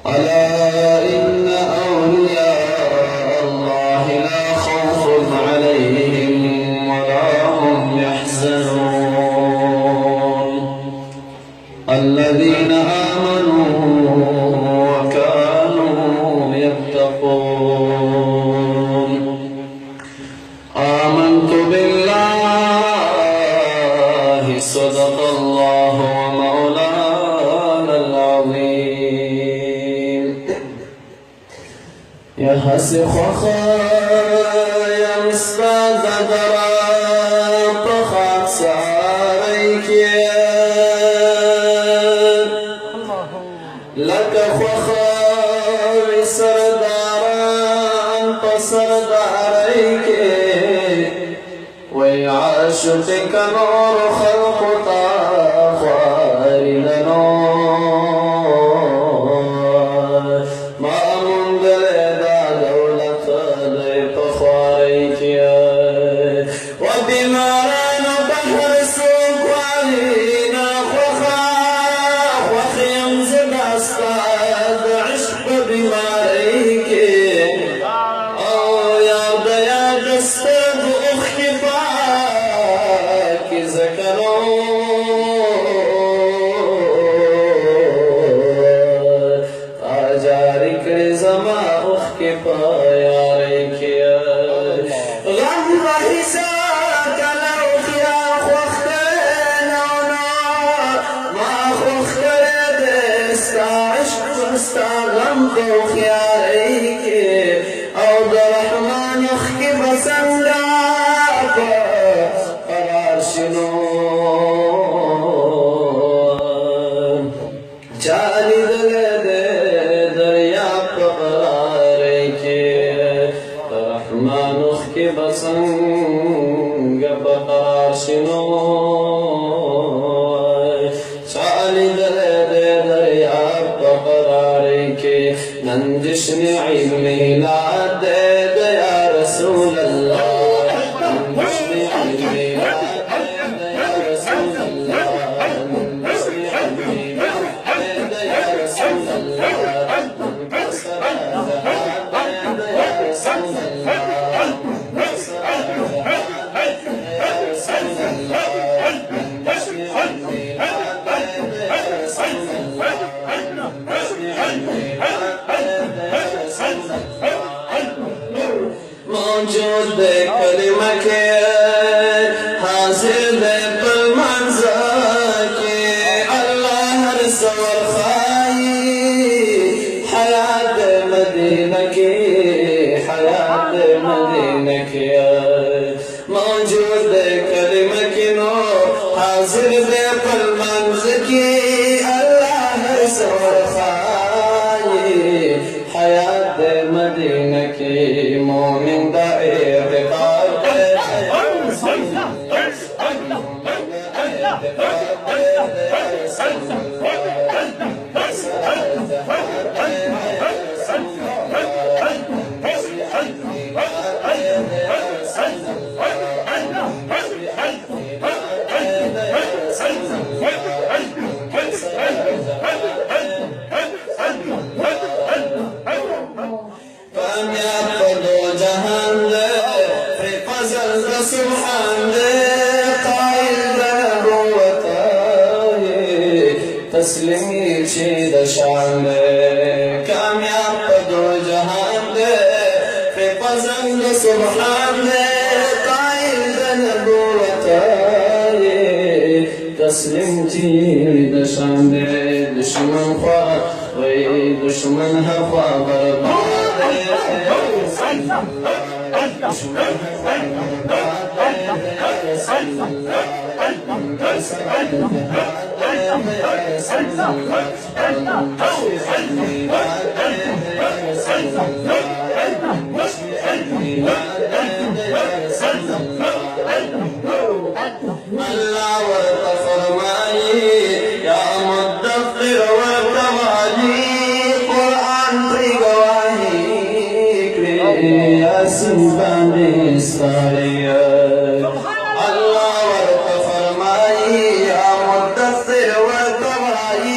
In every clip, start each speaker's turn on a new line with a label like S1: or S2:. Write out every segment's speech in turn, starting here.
S1: ألا إن أولياء الله لا خوف عليهم ولا هم يحزنون الذين آمنوا وكانوا يتقون آمنت بالله صدق الله ومولانا العظيم يا حسي خخايا مسباد دراب خاك ساريك لك خخاوي سرداران فسرداريك ويعاشقك نور خلق طاخاري نور ما منذ لدى دولة ليت خاريك ودماران بحر سوق علينا خخاخ وخيم زد أستاذ عشق بماريك أو يا دياد استاذ أخي باكي زكرون أجارك لزما أخي باياريك غم حساك لو يا خوختنا ما خوختنا دستا عشق استا غم خوخياريك أو درحمان أخي بسنداك قرار شنو جالي دل دريا قراريك رحمن أخي بسنگ بقرار شنو جالي دل دريا قراريك نندشني علمي لا دد يا رسول الله نندشني علمي لا دد يا رسول الله نندشني علمي لا دد يا رسول الله ننكسر دد يا رسول الله ننكسر يا رسول الله نندشني علمي لا دد يا رسول الله نندشني علمي موجود بكلمة حاضر بالمنزل الله رسول خاي حياة مدينك حياة مدينك موجود بكلمة حاضر بالمنزل الله رسول خاي حياة مدينك مؤمن دائر سبحان قائل تسلیمی چید شان کامیاب دو جہان فی پسند سبحان قائل نبوت تسلیم چید شان دشمن خواہ وی دشمن ہوا برباد الله وتفرمائي يا مدثر وارتمالي قرآن في قواهيك يا سنبان إسرائيل الله وتفرمائي يا مدثر وارتمالي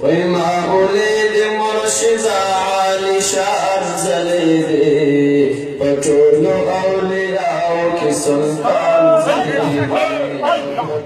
S1: وما أريد مرشدا علي شعر زليدي وطول أولياء كسلطان زليدي